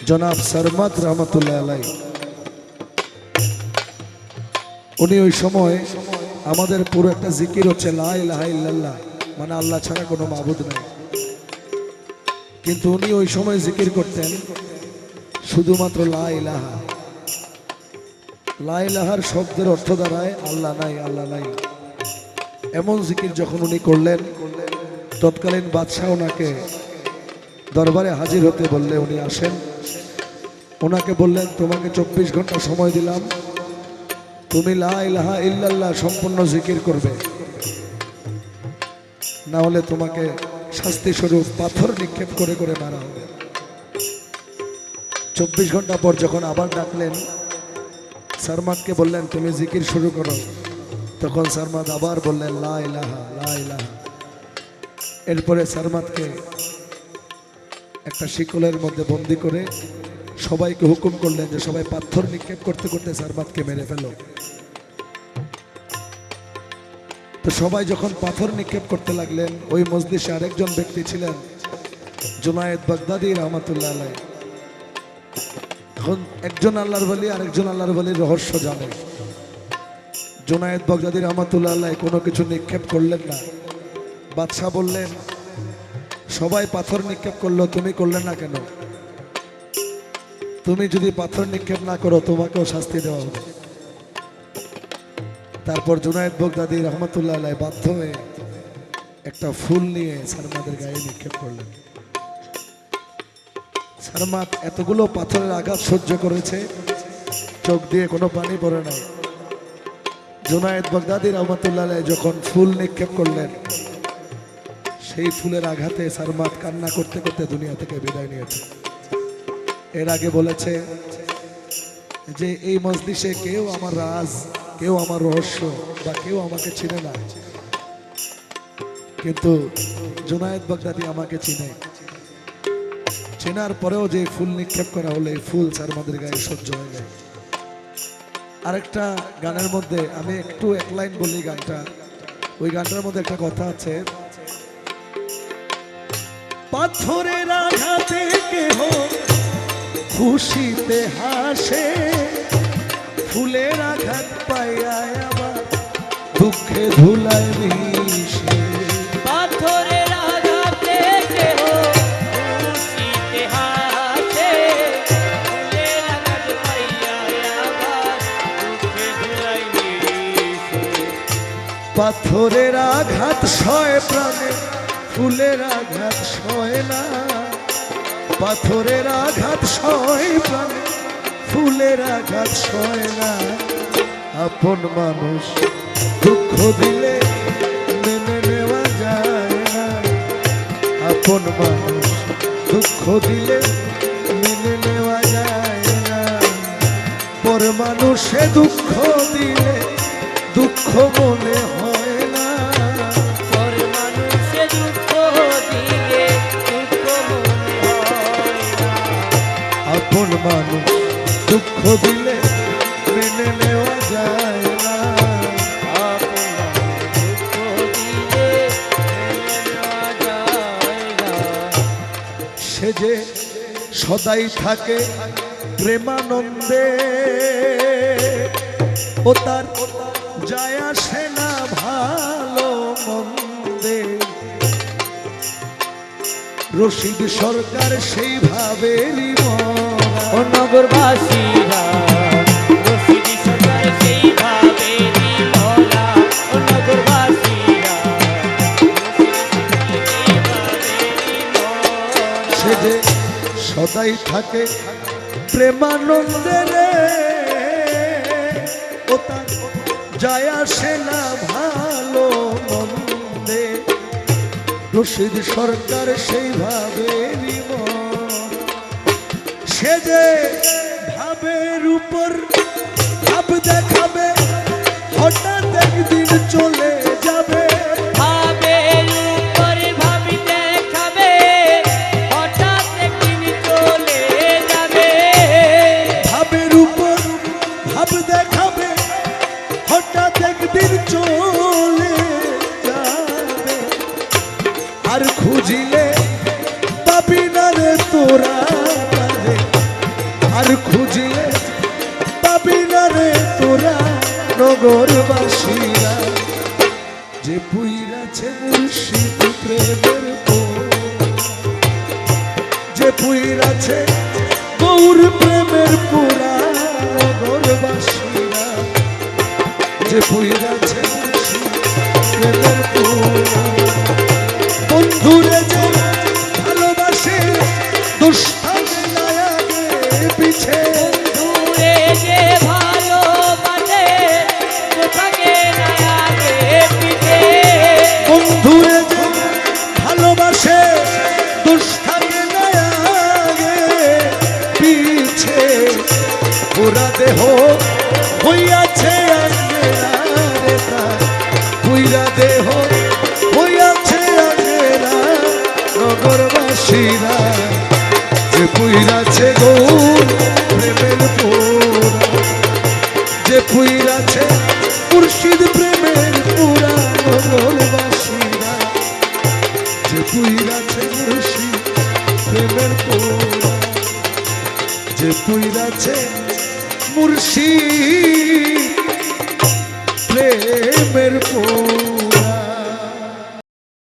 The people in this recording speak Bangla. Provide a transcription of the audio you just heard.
জনাব সারমাদ রহমতুল্লাহ আলাই, উনি ওই সময় আমাদের পুরো একটা জিকির হচ্ছে লা ইলাহা ইল্লাল্লাহ, মানে আল্লাহ ছাড়া কোনো মাবুদ নাই। কিন্তু উনি ওই সময় জিকির করতেন শুধুমাত্র লা ইলাহা। লা ইলাহার শব্দের অর্থ দাঁড়ায় আল্লাহ নাই, আল্লাহ নাই। এমন জিকির যখন উনি করলেন, তৎকালীন বাদশাহ ওনাকে দরবারে হাজির হতে বললে উনি আসেন। ওনাকে বললেন, তোমাকে 24 ঘন্টা সময় দিলাম, তুমি লা ইলাহা ইল্লাল্লাহ সম্পূর্ণ জিকির করবে, না হলে তোমাকে শাস্তি স্বরূপ পাথর নিক্ষেপ করে করে মারা হবে। 24 ঘন্টা পর যখন আবার ডাকলেন, সারমাদকে বললেন তুমি জিকির শুরু করো। তখন সারমাদ আবার বললেন লা ইলাহা, লা ইলাহা। এরপরে সারমাদকে একটা শিকলের মধ্যে বন্দি করে সবাইকে হুকুম করলেন যে সবাই পাথর নিক্ষেপ করতে করতে সারমাদকে মেরে ফেল। তো সবাই যখন পাথর নিক্ষেপ করতে লাগলেন, ওই মজলিসে আরেকজন ব্যক্তি ছিলেন জুনায়েদ বাগদাদি রহমতুল্লাহ আলাই। এখন একজন আল্লাহর ওলি আরেকজন আল্লাহর ওলির রহস্য জানে। জুনায়েদ বাগদাদি রহমতুল্লাহ আলাই কোনো কিছু নিক্ষেপ করলেন না। বাদশাহ বললেন, সবাই পাথর নিক্ষেপ করলো, তুমি করলে না কেন? তুমি যদি পাথর নিক্ষেপ না করো তোমাকেও শাস্তি দেওয়া হবে। তারপর জুনায়েদ বাগদাদি রহমতুল্লাহ আলাই বাধ্য হয়ে একটা ফুল নিয়ে সারমাদের গায়ে নিক্ষেপ করলেন। সারমাদ এতগুলো পাথরের আঘাত সহ্য করেছে, চোখ দিয়ে কোনো পানি পড়ে নাই। জুনায়েদ বাগদাদি রহমতুল্লাহ আলাই যখন ফুল নিক্ষেপ করলেন, সেই ফুলের আঘাতে সারমাদ কান্না করতে করতে দুনিয়া থেকে বিদায় নিয়েছে। এর আগে বলেছে যে এই মজলিসে কেউ আমার রাজ, কেউ আমার রহস্য বা কেউ আমাকে চিনে না, কিন্তু জুনায়েদ বাগদাদি আমাকে চিনে। চেনার পরেও যে ফুল নিক্ষেপ করা হলে এই ফুল সারমাদের গায়ে সহ্য হয়ে যায়। আরেকটা গানের মধ্যে আমি একটু এক লাইন বলি গানটা। ওই গানটার মধ্যে একটা কথা আছে, পাথরের আঘাতে কেহ খুশিতে হাসে, ফুলের আঘাত পাইয়া আবার দুঃখে ধুলায় মিশে। পাথরের আঘাতে কেহ খুশিতে হাসে, ফুলের আঘাত পাইয়া আবার দুঃখে ধুলায় মিশে। পাথরের আঘাত সয় প্রাণে, ফুলের আঘাত সয় না। পাথরের আঘাত সয় প্রাণে, ফুলের আঘাত সয় না। আপন মানুষ দুঃখ দিলে মেনে নেওয়া যায় না। আপন মানুষ দুঃখ দিলে মেনে নেওয়া যায় না। পর মানুষে দুঃখ দিলে দুঃখ মনে হয় না। পর মানুষে দুঃখ দিলে দুঃখ মনে হয় না। আপন মানুষ দুঃখ দিলে মেনে নেওয়া যায় না। আপন দুঃখ দিলে মেনে নেওয়া যায় না। সে যে সদাই থাকে প্রেমানন্দে, ও তার যায় আসে না ভালো মন্দে। রশিদ সরকার সেইভাবেরই ও নগরবাসীরা, রশিদ সরকার সেইভাবেরই মরা। ও নগরবাসীরা, রশিদ সরকার সেইভাবেরই মরা। সে যে সদাই থাকে প্রেমানন্দে রে, ও তার যায় আসে না ভালো মন্দে। রশিদ সরকার সেইভাবেরই মন। সে যে ভাবের উপর ভাব দেখাবে, হঠাৎ একদিন চলে যাবে। ভাবের উপর ভাব দেখাবে, হঠাৎ একদিন চলে যাবে। ভাবের উপর ভাব দেখাবে, হঠাৎ একদিন চলে যাবে। আর খুঁজিলে পাবি না রে তোরা, আর খুঁজিয়ে পাবি না রে তোরা নগরবাসীরা, যে পুইরাছে মুর্শিদ প্রেমের যে পুইরাছে গৌর প্রেমের পুরা নগরবাসীরা, যে পুইরাছে মুর্শিদ প্রেমের পুরা। বন্ধুরে যে ভালোবাসে দুষ্টামে যায় আগে পিছে, দূরে যে ভালোবাসে থাকে না আগে পিছে। বন্ধুরে যে ভালোবাসে দুষ্টামে যায় আগে পিছে, পুরা দেহ হইয়াছে আঙ্গেরা রে তার, পুরা দেহ হইয়াছে আঙ্গেরা নগরবাসীরা, যে পুইরাছে গৌর প্রেমের পুরা, যে পুইরাছে মুর্শিদ প্রেমের পুরা নগরবাসীরা, যে পুইরাছে মুর্শিদ প্রেমের পুরা, যে পুইরাছে মুর্শিদ প্রেমের পুরা।